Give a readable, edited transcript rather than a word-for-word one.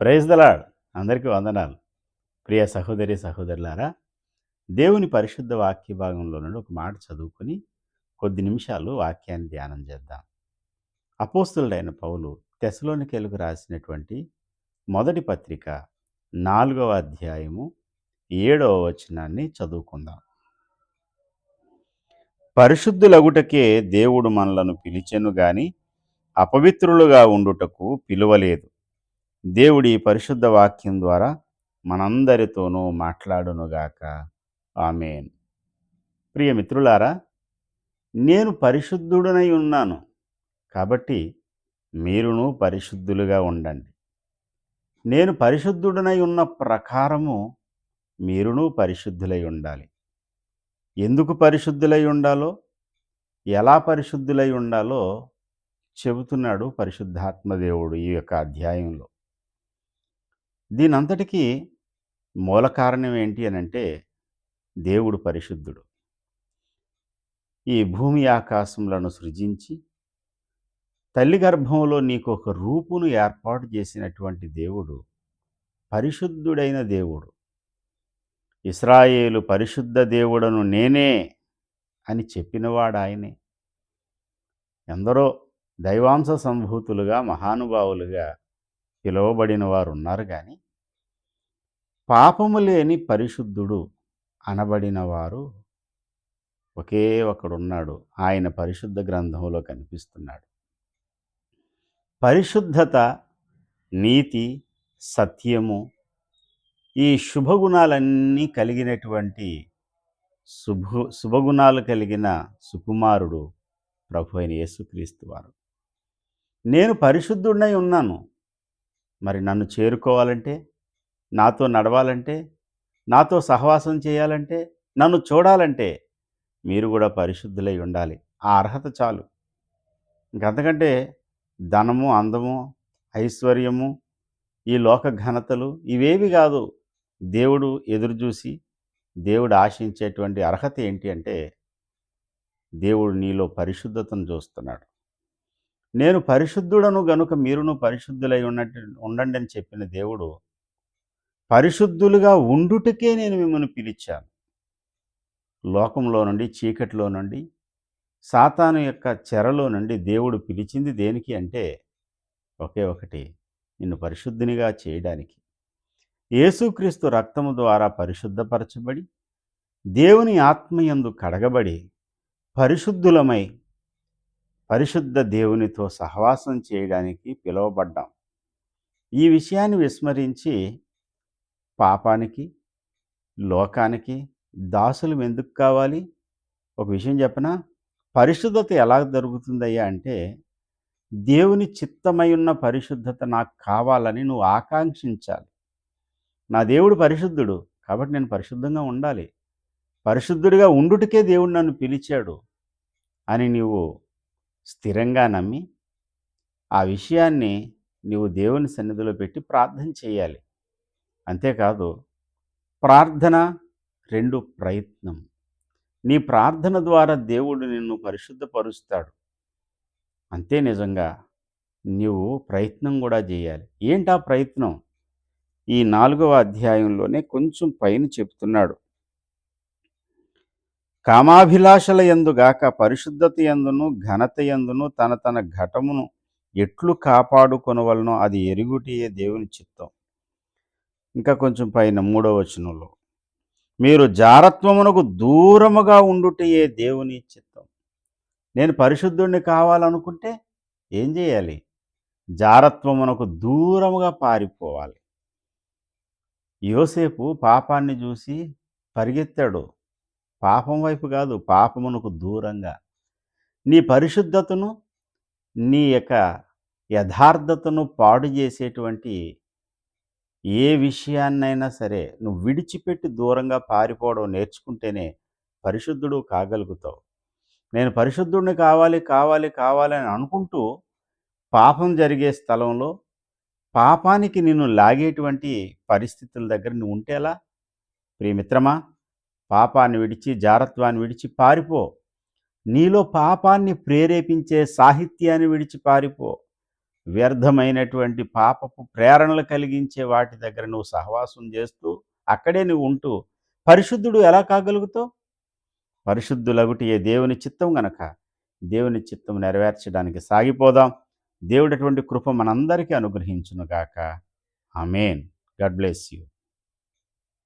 Praise the lord. అందరికీ వందనాలు. ప్రియ సహోదరి, సహోదరులారా, దేవుని పరిశుద్ధ వాక్య భాగంలో నుండి ఒక మాట చదువుకొని కొద్ది నిమిషాలు వాక్యాన్ని ధ్యానం చేద్దాం. అపోస్తలుడైన పౌలు తెస్సలోనికీయులకు రాసినటువంటి మొదటి పత్రిక 4వ అధ్యాయము 7వ వచనాన్ని చదువుకుందాం. పరిశుద్ధులగుటకే దేవుడు మనలను పిలిచెను గాని అపవిత్రులుగా ఉండుటకు పిలువలేదు. దేవుడి పరిశుద్ధ వాక్యం ద్వారా మనందరితోనూ మాట్లాడునుగాక. ఆమేన్. ప్రియ మిత్రులారా, నేను పరిశుద్ధుడనై ఉన్నాను కాబట్టి మీరును పరిశుద్ధులుగా ఉండండి. నేను పరిశుద్ధుడనై ఉన్న ప్రకారము మీరును పరిశుద్ధులై ఉండాలి. ఎందుకు పరిశుద్ధులై ఉండాలో, ఎలా పరిశుద్ధులై ఉండాలో చెబుతున్నాడు పరిశుద్ధాత్మ దేవుడు ఈ యొక్క అధ్యాయంలో. దీనంతటికీ మూల కారణం ఏంటి అనంటే దేవుడు పరిశుద్ధుడు. ఈ భూమి ఆకాశములను సృజించి తల్లి గర్భంలో నీకు ఒక రూపును ఏర్పాటు చేసినటువంటి దేవుడు పరిశుద్ధుడైన దేవుడు. ఇశ్రాయేలు పరిశుద్ధ దేవుడను నేనే అని చెప్పినవాడు ఆయనే. ఎందరో దైవాంశ సంభూతులుగా మహానుభావులుగా పిలువబడిన వారు ఉన్నారు కానీ పాపము లేని పరిశుద్ధుడు అనబడిన వారు ఒకే ఒకడున్నాడు. ఆయన పరిశుద్ధ గ్రంథంలో కనిపిస్తున్నాడు. పరిశుద్ధత, నీతి, సత్యము, ఈ శుభగుణాలన్నీ కలిగినటువంటి శుభగుణాలు కలిగిన సుకుమారుడు ప్రభు అయిన యేసుక్రీస్తు వారు. నేను పరిశుద్ధుడినై ఉన్నాను. మరి నన్ను చేరుకోవాలంటే, నాతో నడవాలంటే, నాతో సహవాసం చేయాలంటే, నన్ను చూడాలంటే మీరు కూడా పరిశుద్ధులై ఉండాలి. ఆ అర్హత చాలు. ఇంకంతకంటే ధనము, అందము, ఐశ్వర్యము, ఈ లోక ఘనతలు ఇవేవి కాదు. దేవుడు ఎదురుచూసి దేవుడు ఆశించేటువంటి అర్హత ఏంటి అంటే దేవుడు నీలో పరిశుద్ధతను చూస్తున్నాడు. నేను పరిశుద్ధుడను గనుక మీరును పరిశుద్ధులై ఉండండి అని చెప్పిన దేవుడు పరిశుద్ధులుగా ఉండుటకే నేను మిమ్మల్ని పిలిచాను. లోకంలో నుండి, చీకటిలో నుండి, సాతాను యొక్క చెరలో నుండి దేవుడు పిలిచింది దేనికి అంటే ఒకే ఒకటి, నిన్ను పరిశుద్ధినిగా చేయడానికి. యేసుక్రీస్తు రక్తము ద్వారా పరిశుద్ధపరచబడి దేవుని ఆత్మయందు కడగబడి పరిశుద్ధులమై పరిశుద్ధ దేవునితో సహవాసం చేయడానికి పిలువబడ్డాం. ఈ విషయాన్ని విస్మరించి పాపానికి, లోకానికి దాసులం ఎందుకు కావాలి? ఒక విషయం చెప్పనా? పరిశుద్ధత ఎలా దొరుకుతుందయ్యా అంటే దేవుని చిత్తమై ఉన్న పరిశుద్ధత నాకు కావాలని నువ్వు ఆకాంక్షించాలి. నా దేవుడు పరిశుద్ధుడు కాబట్టి నేను పరిశుద్ధంగా ఉండాలి. పరిశుద్ధుడిగా ఉండుటకే దేవుడు నన్ను పిలిచాడు అని నీవు స్థిరంగా నమ్మి ఆ విషయాన్ని నీవు దేవుని సన్నిధిలో పెట్టి ప్రార్థన చేయాలి. అంతేకాదు ప్రార్థన 2 ప్రయత్నం. నీ ప్రార్థన ద్వారా దేవుడు నిన్ను పరిశుద్ధపరుస్తాడు. అంతే నిజంగా నీవు ప్రయత్నం కూడా చేయాలి. ఏంటా ప్రయత్నం? ఈ 4వ అధ్యాయంలోనే కొంచెం పైన చెప్తున్నాడు. కామాభిలాషల యందుగాక పరిశుద్ధత యందును ఘనత యందును తన తన ఘటమును ఎట్లు కాపాడుకొనవలనో అది ఎరుగుటియే దేవుని చిత్తం. ఇంకా కొంచెం పైన 3వ వచనంలో మీరు జారత్వమునకు దూరముగా ఉండుటయే దేవుని చిత్తం. నేను పరిశుద్ధుడిని కావాలనుకుంటే ఏం చేయాలి? జారత్వమునకు దూరముగా పారిపోవాలి. యోసేపు పాపాన్ని చూసి పరిగెత్తాడు. పాపం వైపు కాదు, పాపమునకు దూరంగా. నీ పరిశుద్ధతను, నీ యొక్క యథార్థతను పాడు చేసేటువంటి ఏ విషయాన్నైనా సరే నువ్వు విడిచిపెట్టి దూరంగా పారిపోవడం నేర్చుకుంటేనే పరిశుద్ధుడు కాగలుగుతావు. నేను పరిశుద్ధుడిని కావాలి కావాలి కావాలి అని అనుకుంటూ పాపం జరిగే స్థలంలో పాపానికి నిన్ను లాగేటువంటి పరిస్థితుల దగ్గర నువ్వు ఉంటేలా? ప్రియమిత్రమా, పాపాన్ని విడిచి జారత్వాన్ని విడిచి పారిపో. నీలో పాపాన్ని ప్రేరేపించే సాహిత్యాన్ని విడిచి పారిపో. వ్యర్థమైనటువంటి పాపపు ప్రేరణలు కలిగించే వాటి దగ్గర నువ్వు సహవాసం చేస్తూ, అక్కడే నువ్వు ఉంటూ, పరిశుద్ధుడు ఎలా కాగలుగుతావు? పరిశుద్ధులగుటయే దేవుని చిత్తం గనక, దేవుని చిత్తం నెరవేర్చడానికి సాగిపోదాం. దేవుడు అటువంటి కృప మనందరికీ అనుగ్రహించును గాక. ఆమేన్. God bless you.